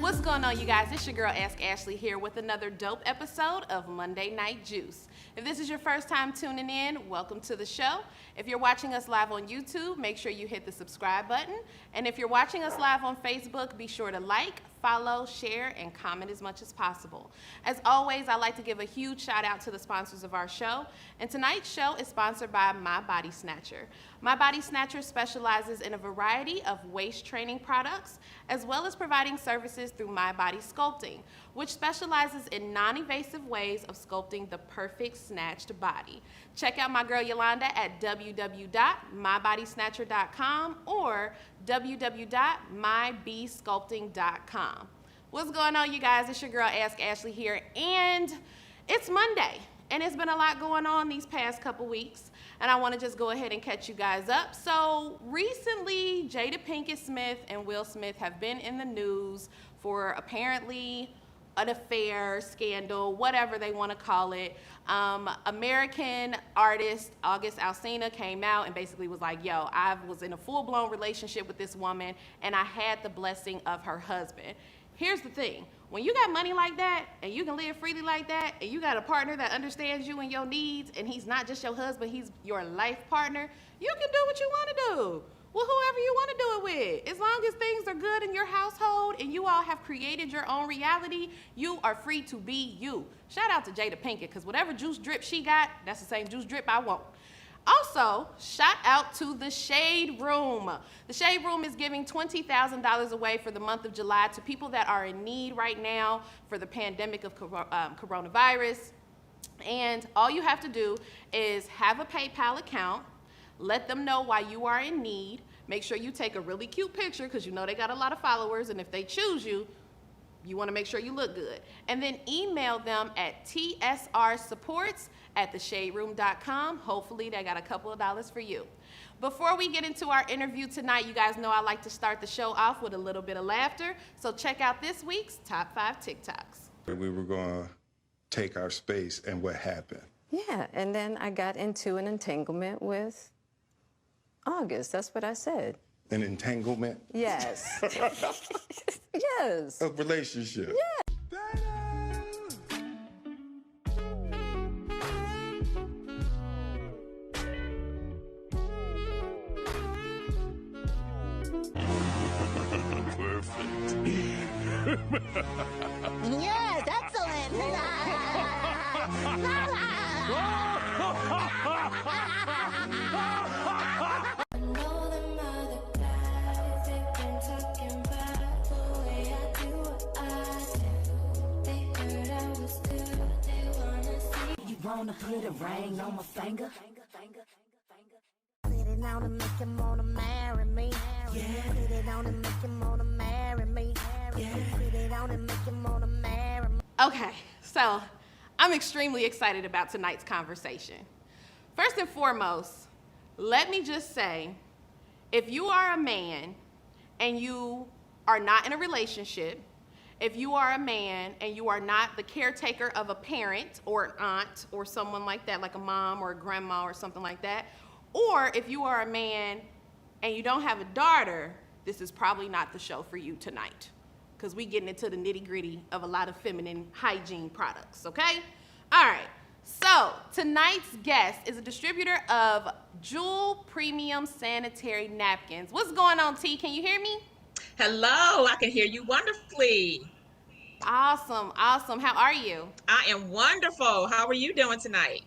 What's going on, you guys? It's your girl, Ask Ashlee, here with another dope episode of Monday Night Juice. If this is your first time tuning in, welcome to the show. If you're watching us live on YouTube, make sure you hit the subscribe button. And if you're watching us live on Facebook, be sure to like, follow, share, and comment as much as possible. As always, I'd like to give a huge shout out to the sponsors of our show. And tonight's show is sponsored by My Body Snatcher. My Body Snatcher specializes in a variety of waist training products, as well as providing services through My Body Sculpting, which specializes in non-invasive ways of sculpting the perfect snatched body. Check out my girl Yolanda at www.mybodysnatcher.com or www.mybsculpting.com. What's going on, you guys? It's your girl, Ask Ashlee, here, and it's Monday, and it's been a lot going on these past couple weeks, and I want to just go ahead and catch you guys up. So recently, Jada Pinkett Smith and Will Smith have been in the news for apparently an affair, scandal, whatever they want to call it. American artist August Alsina came out and basically was like, yo, I was in a full-blown relationship with this woman and I had the blessing of her husband. Here's the thing. When you got money like that and you can live freely like that and you got a partner that understands you and your needs and he's not just your husband, he's your life partner, you can do what you want to do with whoever you want to do it with. As long as things are good in your household and you all have created your own reality, you are free to be you. Shout out to Jada Pinkett, because whatever juice drip she got, that's the same juice drip I want. Also, shout out to the Shade Room. The Shade Room is giving $20,000 away for the month of July to people that are in need right now for the pandemic of coronavirus. And all you have to do is have a PayPal account, let them know why you are in need, make sure you take a really cute picture because you know they got a lot of followers, and if they choose you, you want to make sure you look good. And then email them at tsrsupports@theshaderoom.com. Hopefully they got a couple of dollars for you. Before we get into our interview tonight, you guys know I like to start the show off with a little bit of laughter. So check out this week's Top 5 TikToks. We were going to take our space, and what happened? Yeah, and then I got into an entanglement with August. That's what I said. An entanglement? Yes. Yes. A relationship? Yeah. Perfect. Yes, excellent. Wanna put a ring on my finger? Put it on and make him wanna marry me. Yeah. Put it on and make him wanna marry me. Yeah. Put it on and make him wanna marry me. Okay, so I'm extremely excited about tonight's conversation. First and foremost, let me just say, if you are a man and you are not in a relationship, if you are a man and you are not the caretaker of a parent or an aunt or someone like that, like a mom or a grandma or something like that, or if you are a man and you don't have a daughter, this is probably not the show for you tonight, because we getting into the nitty-gritty of a lot of feminine hygiene products, okay? All right, so tonight's guest is a distributor of Jewel Premium Sanitary Napkins. What's going on, T? Can you hear me? Hello, I can hear you wonderfully. Awesome, awesome. How are you? I am wonderful. How are you doing tonight?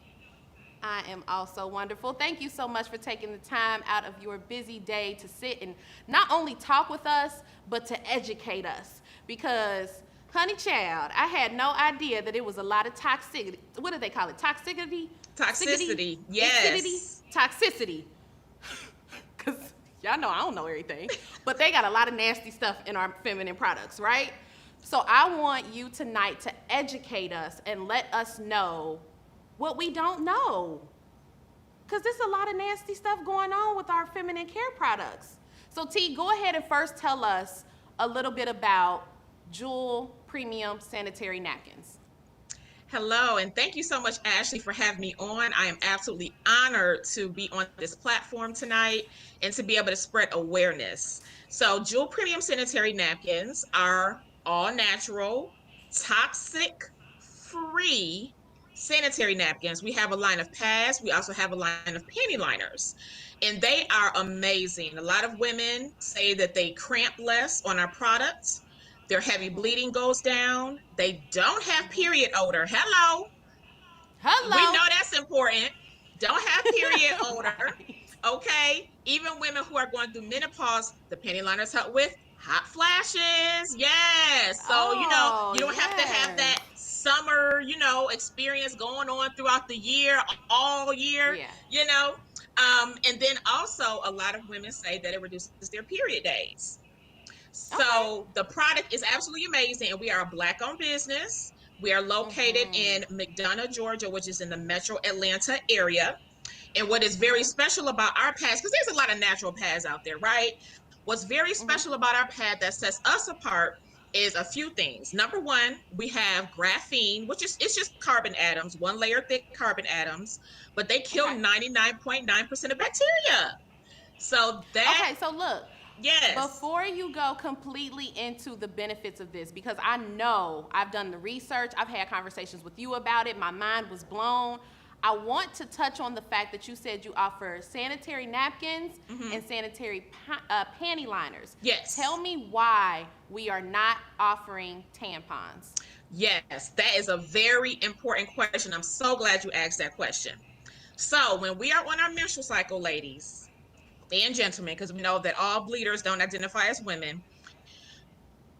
I am also wonderful. Thank you so much for taking the time out of your busy day to sit and not only talk with us, but to educate us. Because, honey child, I had no idea that it was a lot of toxicity. What do they call it? Toxicity? Toxicity, yes. Toxicity. Because y'all know I don't know everything. But they got a lot of nasty stuff in our feminine products, right? So I want you tonight to educate us and let us know what we don't know. Because there's a lot of nasty stuff going on with our feminine care products. So T, go ahead and first tell us a little bit about Jewel Premium Sanitary Napkins. Hello, and thank you so much, Ashlee, for having me on. I am absolutely honored to be on this platform tonight and to be able to spread awareness. So Jewel Premium Sanitary Napkins are all natural, toxic free sanitary napkins. We have a line of pads. We also have a line of panty liners, and they are amazing. A lot of women say that they cramp less on our products. Their heavy bleeding goes down. They don't have period odor. Hello. We Hello. know that's important. Don't have period odor. Right. Okay. Even women who are going through menopause, the panty liners help with hot flashes. Yes. So, Oh, you don't have to have yes. that summer, experience going on throughout the year, all year, Yeah. you know. And then also, a lot of women say that it reduces their period days. Okay. So the product is absolutely amazing, and we are a Black-owned business. We are located in McDonough, Georgia, which is in the metro Atlanta area. And what is very special about our pads, because there's a lot of natural pads out there, right? What's very special about our pad that sets us apart is a few things. Number one, we have graphene, which is it's just carbon atoms, one layer thick carbon atoms, but they kill Okay. 99.9% of bacteria. So that, Okay, so look, yes, before you go completely into the benefits of this, because I know I've done the research, I've had conversations with you about it, my mind was blown. I want to touch on the fact that you said you offer sanitary napkins and sanitary panty liners. yes. Tell me why we are not offering tampons. Yes, that is a very important question. I'm so glad you asked that question. So, when we are on our menstrual cycle, ladies and gentlemen, because we know that all bleeders don't identify as women,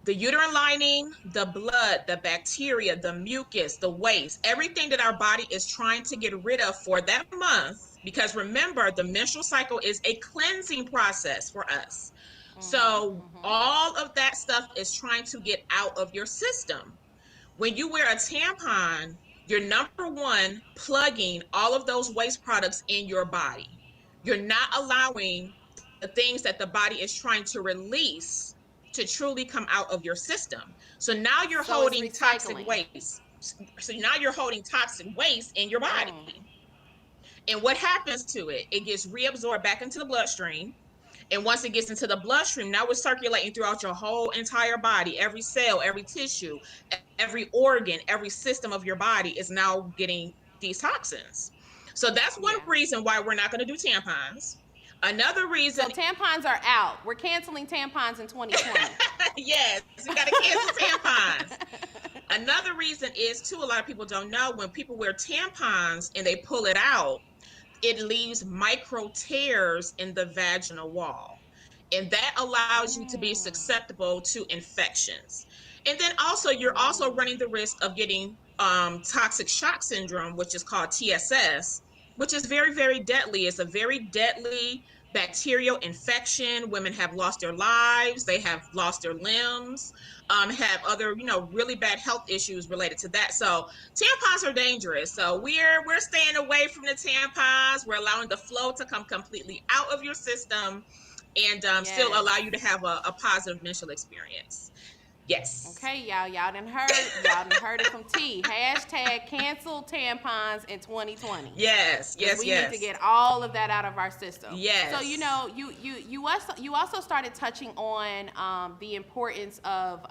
the uterine lining, the blood, the bacteria, the mucus, the waste, everything that our body is trying to get rid of for that month, because remember, the menstrual cycle is a cleansing process for us. So, all of that stuff is trying to get out of your system. When you wear a tampon, you're number one, plugging all of those waste products in your body. You're not allowing the things that the body is trying to release to truly come out of your system. So now you're So it's holding toxic recycling. waste. So now you're holding toxic waste in your body. And what happens to it? It gets reabsorbed back into the bloodstream. And once it gets into the bloodstream, now it's circulating throughout your whole entire body. Every cell, every tissue, every organ, every system of your body is now getting these toxins. So that's one Yeah. reason why we're not going to do tampons. Another So reason, tampons are out. We're canceling tampons in 2020. yes, we got to cancel tampons. Another reason is, too, a lot of people don't know, when people wear tampons and they pull it out, it leaves micro tears in the vaginal wall. And that allows you to be susceptible to infections. And then also, you're also running the risk of getting toxic shock syndrome, which is called TSS, which is very, very deadly. It's a very deadly bacterial infection. Women have lost their lives, they have lost their limbs, have other, really bad health issues related to that. So tampons are dangerous. So we're staying away from the tampons. We're allowing the flow to come completely out of your system and still Yes. allow you to have a positive menstrual experience. Yes. Okay, y'all done heard it from T. Hashtag cancel tampons in 2020. Yes. Yes. We Yes. need to get all of that out of our system. Yes. So you also started touching on the importance of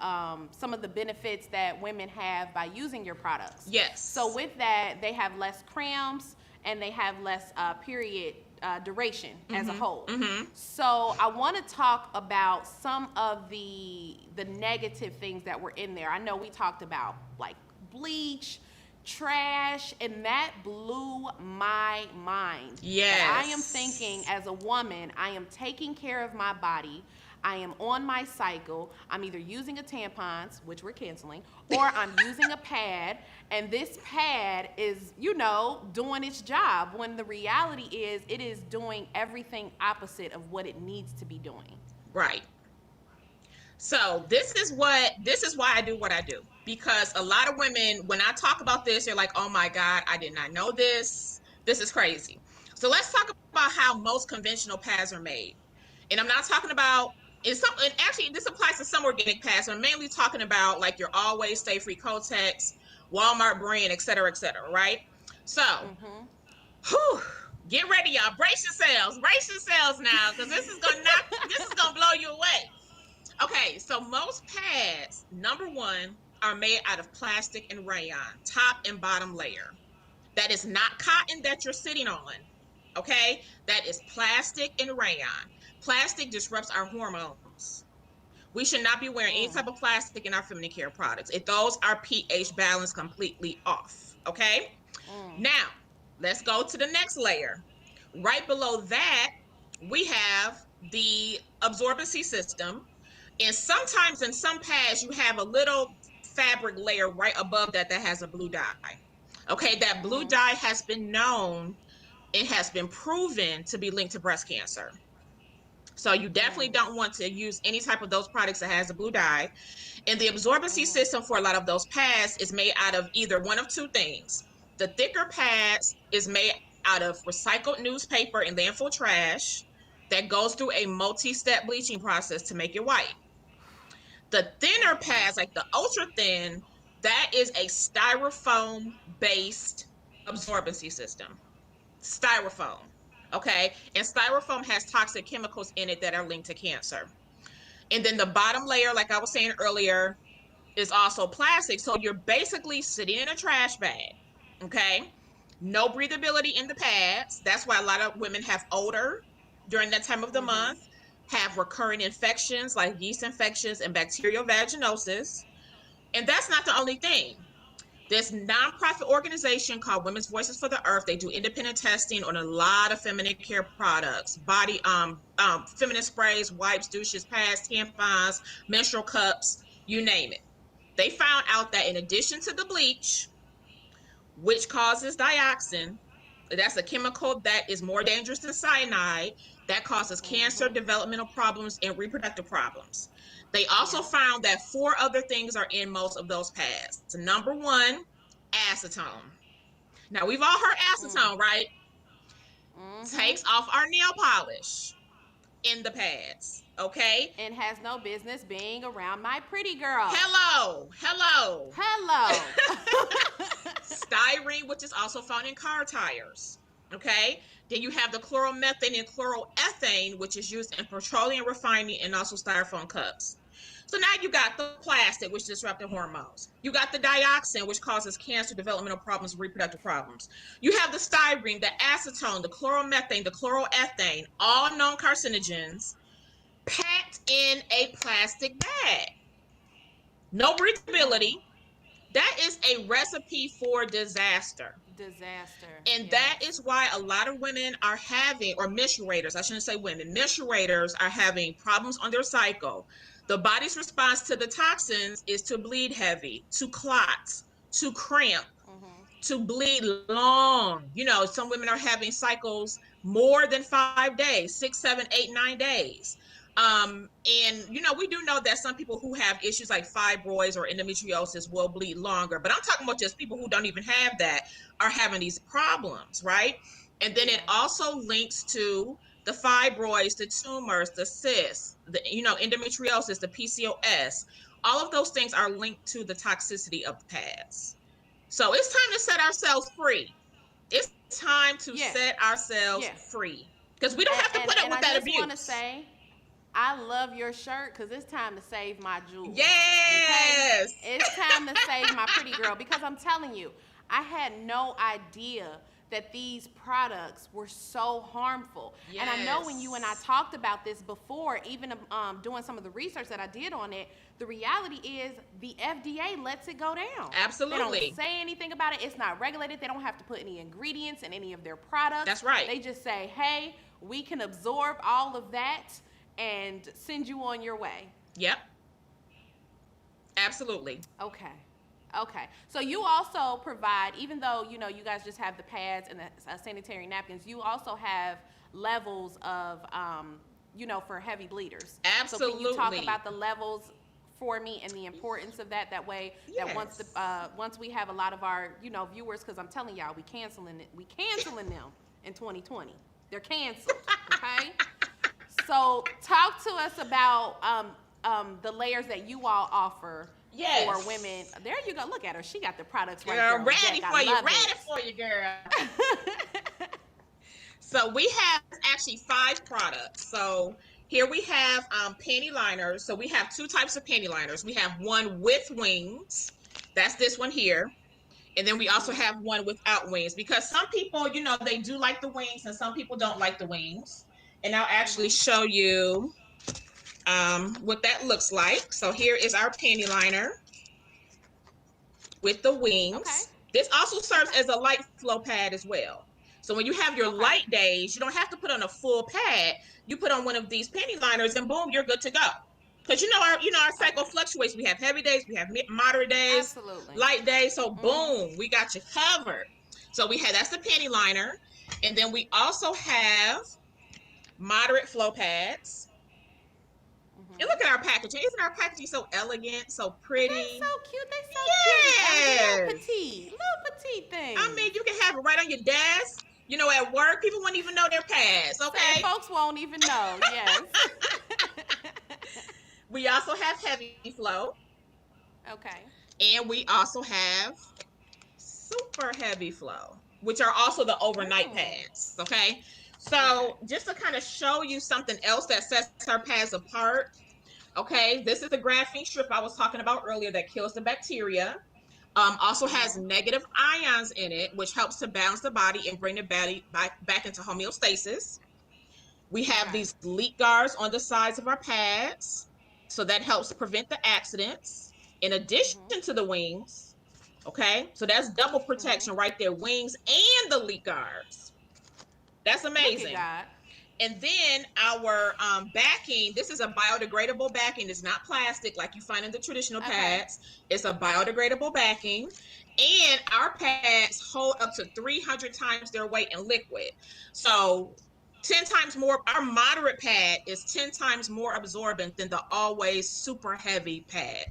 some of the benefits that women have by using your products. Yes. So with that, they have less cramps and they have less period duration as a whole. So I want to talk about some of the negative things that were in there. I know we talked about like bleach, trash, and that blew my mind. Yes. But I am thinking, as a woman, I am taking care of my body. I am on my cycle. I'm either using a tampons, which we're canceling, or I'm using a pad, and this pad is, doing its job, when the reality is it is doing everything opposite of what it needs to be doing. Right. So this is why I do what I do, because a lot of women, when I talk about this, they're like, oh my God, I did not know this. This is crazy. So let's talk about how most conventional pads are made. And I'm not talking about, and actually this applies to some organic pads. I'm mainly talking about like your Always Stay Free Kotex, Walmart brand, et cetera, right? So, get ready, y'all. Brace yourselves now, because this is gonna blow you away. Okay, so most pads, number one, are made out of plastic and rayon, top and bottom layer. That is not cotton that you're sitting on. Okay, that is plastic and rayon. Plastic disrupts our hormones. We should not be wearing any type of plastic in our feminine care products. It throws our pH balance completely off. Okay, now let's go to the next layer. Right below that, we have the absorbency system. And sometimes in some pads, you have a little fabric layer right above that has a blue dye. Okay, that blue dye has been known, it has been proven to be linked to breast cancer. So you definitely don't want to use any type of those products that has a blue dye. And the absorbency system for a lot of those pads is made out of either one of two things. The thicker pads is made out of recycled newspaper and landfill trash that goes through a multi-step bleaching process to make it white. The thinner pads, like the ultra thin, that is a styrofoam based absorbency system. Styrofoam. Okay. And styrofoam has toxic chemicals in it that are linked to cancer. And then the bottom layer, like I was saying earlier, is also plastic. So you're basically sitting in a trash bag. Okay. No breathability in the pads. That's why a lot of women have odor during that time of the month, have recurring infections like yeast infections and bacterial vaginosis. And that's not the only thing. This nonprofit organization called Women's Voices for the Earth, they do independent testing on a lot of feminine care products, body, feminine sprays, wipes, douches, pads, tampons, menstrual cups, you name it. They found out that in addition to the bleach, which causes dioxin, that's a chemical that is more dangerous than cyanide, that causes cancer, developmental problems, and reproductive problems. They also found that 4 other things are in most of those pads. So number one, acetone. Now, we've all heard acetone, right? Takes off our nail polish in the pads, okay? And has no business being around my pretty girl. Hello. Hello. Styrene, which is also found in car tires, okay? Then you have the chloromethane and chloroethane, which is used in petroleum refining and also styrofoam cups. So now you got the plastic, which disrupts the hormones. You got the dioxin, which causes cancer, developmental problems, reproductive problems. You have the styrene, the acetone, the chloromethane, the chloroethane, all known carcinogens, packed in a plastic bag. No breathability. That is a recipe for disaster. And that is why a lot of women are having, or menstruators, I shouldn't say women, menstruators are having problems on their cycle. The body's response to the toxins is to bleed heavy, to clot, to cramp, to bleed long. You know, some women are having cycles more than 5 days, 6, 7, 8, 9 days. And you know, we do know that some people who have issues like fibroids or endometriosis will bleed longer, but I'm talking about just people who don't even have that are having these problems, right? And then it also links to the fibroids, the tumors, the cysts, the, you know, endometriosis, the PCOS. All of those things are linked to the toxicity of the pads. So it's time to set ourselves free. It's time to set ourselves free, because we don't have to put up with that abuse. I just want to say, I love your shirt because it's time to save my jewels. Yes. Okay? It's time to save my pretty girl, because I'm telling you, I had no idea that these products were so harmful. Yes. And I know when you and I talked about this before, even doing some of the research that I did on it, the reality is the FDA lets it go down. Absolutely. They don't say anything about it. It's not regulated. They don't have to put any ingredients in any of their products. That's right. They just say, hey, we can absorb all of that and send you on your way. Yep. Absolutely. Okay. So you also provide, even though, you know, you guys just have the pads and the sanitary napkins, you also have levels of, you know, for heavy bleeders. Absolutely. So can you talk about the levels for me and the importance of that? That way, that once we have a lot of our, you know, viewers, because I'm telling y'all, we canceling them in 2020. They're canceled. Okay. So talk to us about the layers that you all offer for women. There you go. Look at her. She got the products right there. Ready for you, girl. So we have actually 5 products. So Here we have panty liners. So we have two types of panty liners. We have one with wings. That's this one here. And then we also have one without wings, because some people, you know, they do like the wings and some people don't like the wings. And I'll actually show you what that looks like. So here is our panty liner with the Okay. wings. This also serves as a light flow pad as well. So when you have your light days, you don't have to put on a full pad. You put on one of these panty liners and boom, you're good to go. Because our cycle fluctuates. We have heavy days, we have moderate days, Absolutely. light days. So boom, we got you covered. So that's the panty liner. And then we also have moderate flow pads. And look at our packaging. Isn't our packaging so elegant, so pretty? They're so cute. They're so Yes. cute. Little petite things. I mean, you can have it right on your desk. You know, at work, people won't even know their pads, okay? Folks won't even know, yes. We also have heavy flow. Okay. And we also have super heavy flow, which are also the overnight pads, okay? So just to kind of show you something else that sets our pads apart, okay? This is the graphene strip I was talking about earlier that kills the bacteria. Also has negative ions in it, which helps to balance the body and bring the body back into homeostasis. We have these leak guards on the sides of our pads, so that helps prevent the accidents. In addition to the wings, okay? So that's double protection right there, wings and the leak guards. That's amazing. Look at God. And then our backing, this is a biodegradable backing. It's not plastic like you find in the traditional pads. It's a biodegradable backing. And our pads hold up to 300 times their weight in liquid. So 10 times more, our moderate pad is 10 times more absorbent than the always super heavy pad.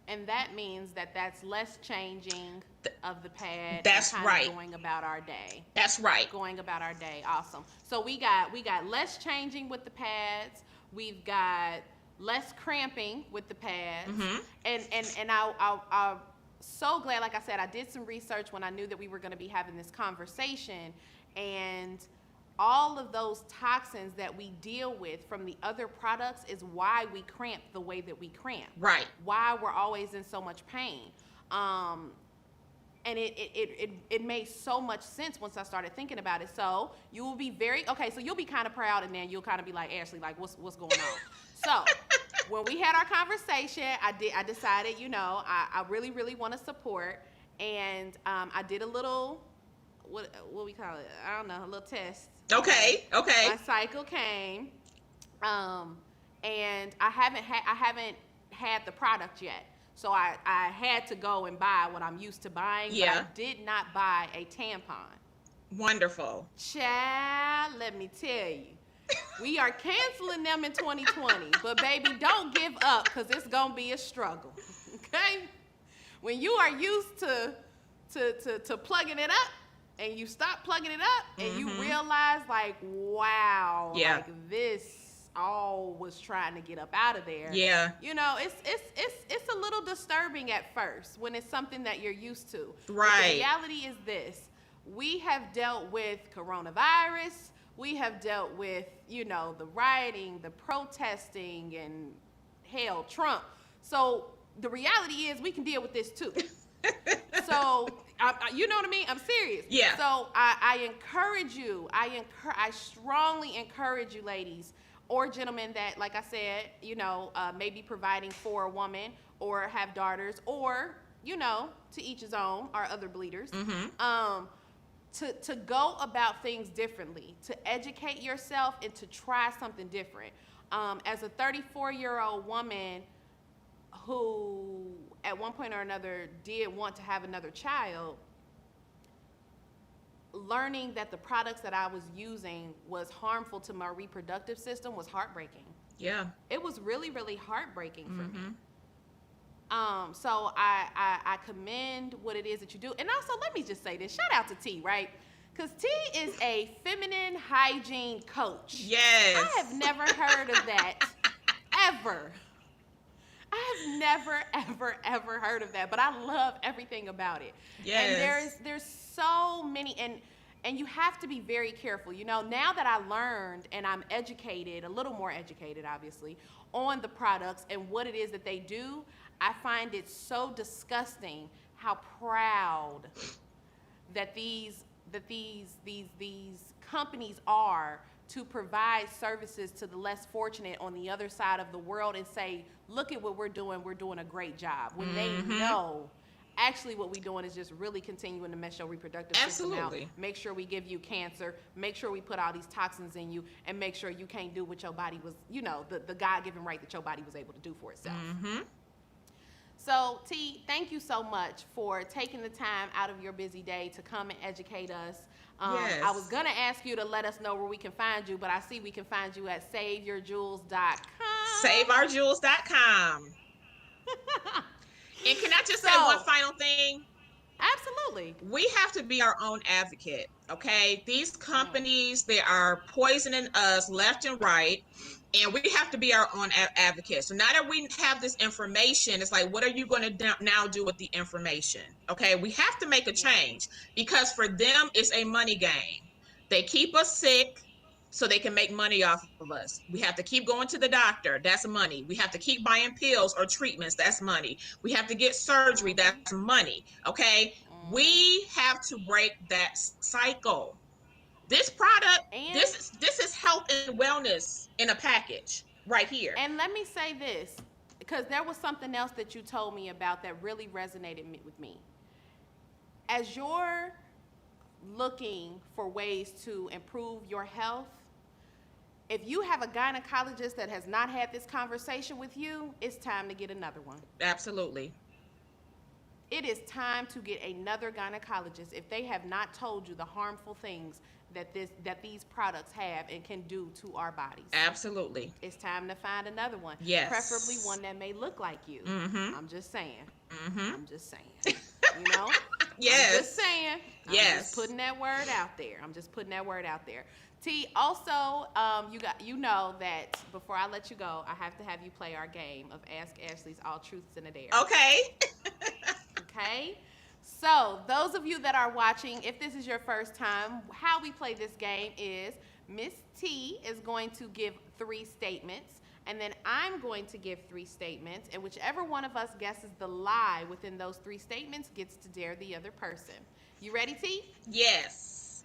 And that means that's less changing of the pad. That's and right. Going about our day. That's right. Going about our day. Awesome. So we got less changing with the pads. We've got less cramping with the pads. And I'm so glad. Like I said, I did some research when I knew that we were going to be having this conversation, and all of those toxins that we deal with from the other products is why we cramp the way that we cramp. Right. Why we're always in so much pain. And it made so much sense once I started thinking about it. So you will be so you'll be kind of proud, and then you'll kind of be like, Ashlee, like what's going on? So when we had our conversation, I decided, I really, really want to support, and I did a little, what we call it? I don't know, a little test. Okay. My cycle came, and I haven't had the product yet. So I had to go and buy what I'm used to buying. Yeah. But I did not buy a tampon. Wonderful. Child, let me tell you. We are canceling them in 2020. But baby, don't give up, because it's going to be a struggle. Okay? When you are used to plugging it up, and you stop plugging it up, and you realize, like, wow, like this all was trying to get up out of there. Yeah. It's a little disturbing at first when it's something that you're used to. Right. But the reality is this: we have dealt with coronavirus. We have dealt with, the rioting, the protesting, and hell, Trump. So the reality is we can deal with this too. So, you know what I mean? I'm serious. Yeah. So I encourage you. I strongly encourage you, ladies or gentlemen, that, like I said, maybe providing for a woman or have daughters, or, to each his own, our other bleeders. To go about things differently, to educate yourself and to try something different. As a 34-year-old woman who at one point or another did want to have another child, learning that the products that I was using was harmful to my reproductive system was heartbreaking. Yeah. It was really, really heartbreaking for me. So I commend what it is that you do. And also, let me just say this. Shout out to T, right? Because T is a feminine hygiene coach. Yes. I have never heard of that ever. I have never, ever, ever heard of that, but I love everything about it. Yes. And there's so many, and And you have to be very careful. You know, now that I learned and I'm educated, a little more educated, obviously, on the products and what it is that they do, I find it so disgusting how proud that these companies are to provide services to the less fortunate on the other side of the world and say, look at what we're doing a great job. When they know actually what we're doing is just really continuing to mess your reproductive system out. Make sure we give you cancer, make sure we put all these toxins in you, and make sure you can't do what your body was, you know, the God-given right that your body was able to do for itself. So, T, thank you so much for taking the time out of your busy day to come and educate us. Yes. I was going to ask you to let us know where we can find you, but I see we can find you at saveyourjewels.com. SaveOurJewels.com. And can I just say one final thing? Absolutely. We have to be our own advocate, okay? These companies, they are poisoning us left and right, and we have to be our own advocate. So now that we have this information, it's like, what are you going to now do with the information? Okay, we have to make a change, because for them, it's a money game. They keep us sick so they can make money off of us. We have to keep going to the doctor. That's money. We have to keep buying pills or treatments. That's money. We have to get surgery. That's money. Okay. We have to break that cycle. This product, And this is health and wellness in a package right here. And let me say this, because there was something else that you told me about that really resonated with me. As you're looking for ways to improve your health, if you have a gynecologist that has not had this conversation with you, it's time to get another one. Absolutely. It is time to get another gynecologist if they have not told you the harmful things that these products have and can do to our bodies. Absolutely. It's time to find another one. Yes. Preferably one that may look like you. I'm just saying. I'm just saying. You know? Yes. I'm just saying. Yes. I'm just putting that word out there. T, also, you know that before I let you go, I have to have you play our game of Ask Ashlee's All Truths and a Dare. Okay. Okay? So, those of you that are watching, if this is your first time, how we play this game is Miss T is going to give 3 statements, and then I'm going to give 3 statements, and whichever one of us guesses the lie within those 3 statements gets to dare the other person. You ready, T? Yes.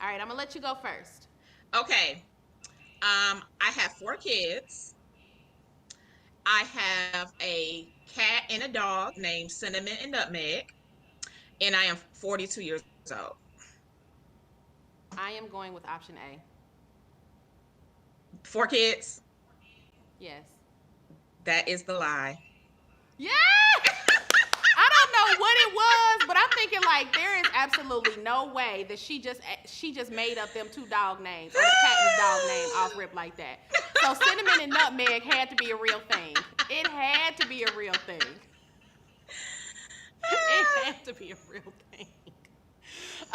All right, I'm going to let you go first. Okay. I have 4 kids. I have a cat and a dog named Cinnamon and Nutmeg, and I am 42 years old. I am going with option A. 4 kids? Yes. That is the lie. Yeah! I don't know what it was, but I'm thinking like there is absolutely no way that she just made up them 2 dog names or the cat and dog name off rip like that. So Cinnamon and Nutmeg had to be a real thing. It had to be a real thing. It had to be a real thing.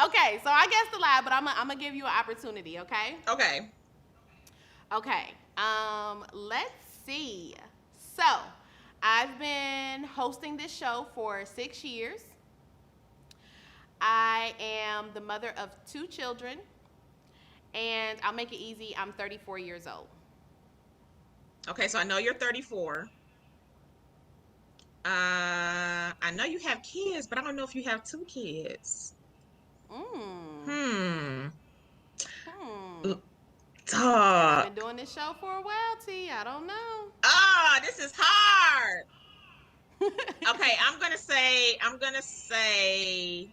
Okay, so I guess the lie, but I'm gonna give you an opportunity. Okay. Okay. Okay. Let's see. So, I've been hosting this show for 6 years. I am the mother of 2 children, and I'll make it easy. I'm 34 years old. Okay, so I know you're 34. I know you have kids, but I don't know if you have 2 kids. I've been doing this show for a while, T. I don't know. This is hard. Okay, I'm gonna say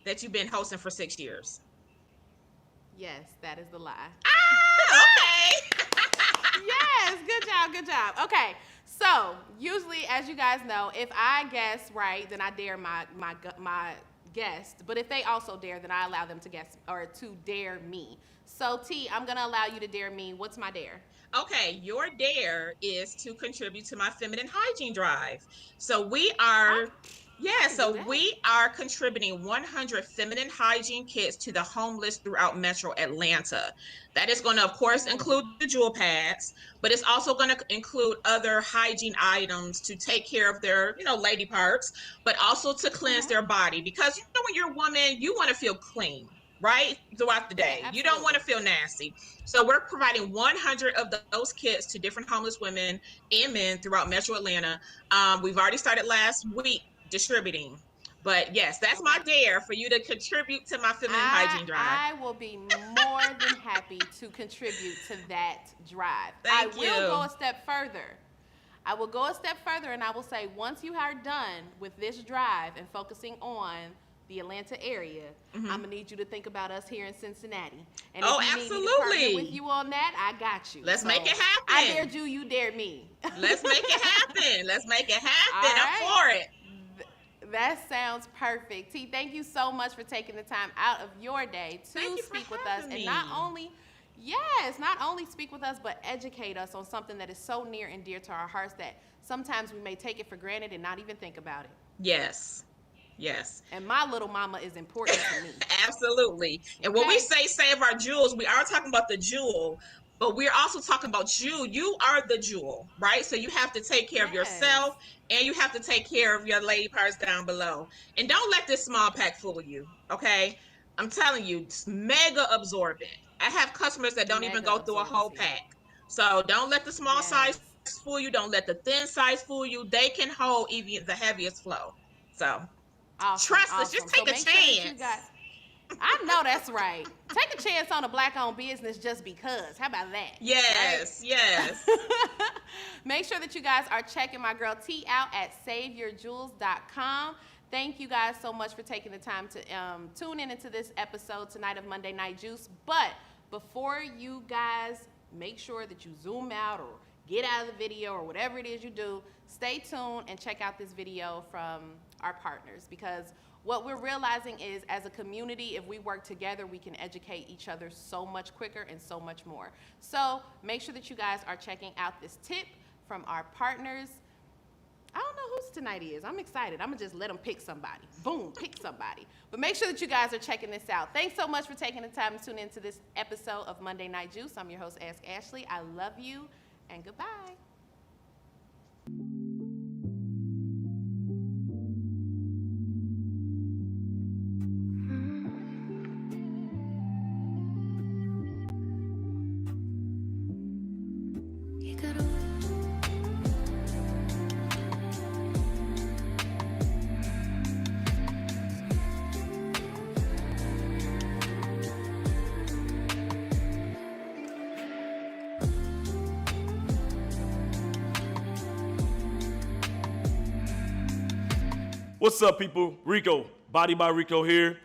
that you've been hosting for 6 years. Yes, that is the lie. Okay. Yes, good job. Okay, so usually, as you guys know, if I guess right, then I dare my guest. But if they also dare, then I allow them to guess or to dare me. So T, I'm gonna allow you to dare me. What's my dare? Okay, your dare is to contribute to my feminine hygiene drive. So we are, we are contributing 100 feminine hygiene kits to the homeless throughout Metro Atlanta. That is going to, of course, include the jewel pads, but it's also going to include other hygiene items to take care of their, lady parts, but also to cleanse their body. Because when you're a woman, you want to feel clean. right? Throughout the day. Yeah, You don't want to absolutely. feel nasty. So we're providing 100 of those kits to different homeless women and men throughout Metro Atlanta. We've already started last week distributing. But yes, that's my Okay. dare for you to contribute to my feminine hygiene drive. I will be more than happy to contribute to that drive. I Thank will go you. a step further. I will go a step further and I will say once you are done with this drive and focusing on the Atlanta area, I'm gonna need you to think about us here in Cincinnati. And Oh, if you need me to partner absolutely. with you on that, I got you. Let's make it I happen. dared you, you dared me. Let's make it happen. Let's make it happen. All I'm for it. That sounds perfect. T, thank you so much for taking the time out of your day Thank to you for speak with us. having And me. not only speak with us, but educate us on something that is so near and dear to our hearts that sometimes we may take it for granted and not even think about it. Yes. Yes. And my little mama is important to me. Absolutely. And when we Okay. say save our jewels, we are talking about the jewel, but we're also talking about you. You are the jewel, right? So you have to take care of Yes. yourself and you have to take care of your lady parts down below. And don't let this small pack fool you, okay? I'm telling you, it's mega absorbent. I have customers that don't even Mega go through a whole absorbency. pack. So don't let the small size Yes. fool you. Don't let the thin size fool you. They can hold even the heaviest flow. So Awesome. trust us. Awesome. Just So take a make sure that you chance. got. I know that's right. Take a chance on a black-owned business just because. How about that? Yes, yes. Make sure that you guys are checking my girl T out at saveyourjewels.com. Thank you guys so much for taking the time to tune in into this episode tonight of Monday Night Juice. But before you guys make sure that you zoom out or get out of the video or whatever it is you do, stay tuned and check out this video from our partners, because what we're realizing is as a community, if we work together, we can educate each other so much quicker and so much more. So make sure that you guys are checking out this tip from our partners. I don't know whose tonight is. I'm excited. I'm going to just let them pick somebody. Boom, pick somebody. But make sure that you guys are checking this out. Thanks so much for taking the time to tune into this episode of Monday Night Juice. I'm your host, Ask Ashlee. I love you, and goodbye. You gotta What's up, people? Rico, Body by Rico here.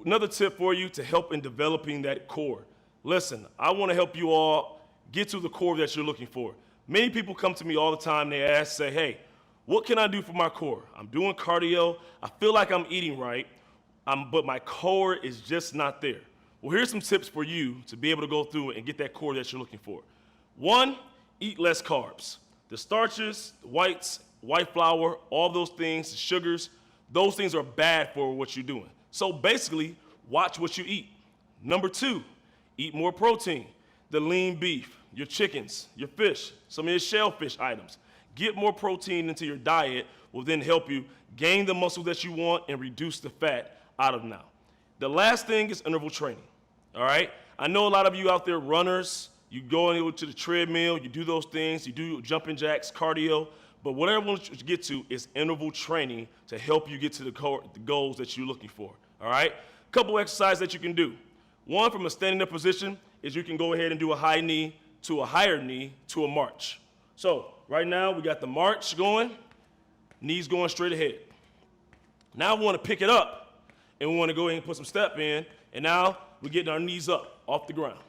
Another tip for you to help in developing that core. Listen, I want to help you all get to the core that you're looking for. Many people come to me all the time, they ask, say, hey, what can I do for my core? I'm doing cardio, I feel like I'm eating right, but my core is just not there. Well, here's some tips for you to be able to go through and get that core that you're looking for. One, eat less carbs. The starches, the whites, white flour, all those things, the sugars, those things are bad for what you're doing. So basically, watch what you eat. Number two, eat more protein. The lean beef, your chickens, your fish, some of your shellfish items. Get more protein into your diet will then help you gain the muscle that you want and reduce the fat out of now. The last thing is interval training, all right? I know a lot of you out there runners, you go to the treadmill, you do those things, you do jumping jacks, cardio, but what I want you to get to is interval training to help you get to the goals that you're looking for, all right? A couple exercises that you can do. One, from a standing up position, is you can go ahead and do a high knee to a higher knee to a march. So right now we got the march going, knees going straight ahead. Now we want to pick it up and we want to go ahead and put some step in, and now we're getting our knees up off the ground.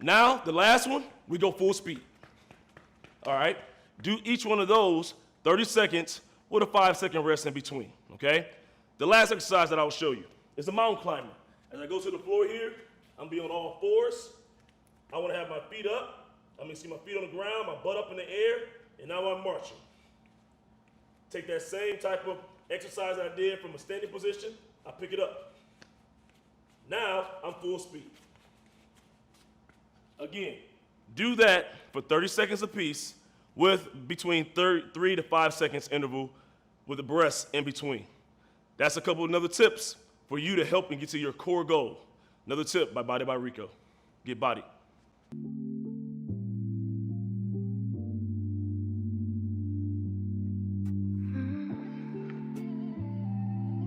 Now the last one, we go full speed. All right? Do each one of those 30 seconds with a 5-second rest in between, okay? The last exercise that I will show you is a mountain climber. As I go to the floor here, I'm gonna be on all fours. I wanna have my feet up. I'm gonna see my feet on the ground, my butt up in the air, and now I'm marching. Take that same type of exercise I did from a standing position, I pick it up. Now, I'm full speed. Again, do that for 30 seconds apiece with between 3 to 5 seconds interval with the breaths in between. That's a couple of other tips for you to help and get to your core goal. Another tip by Body by Rico. Get body.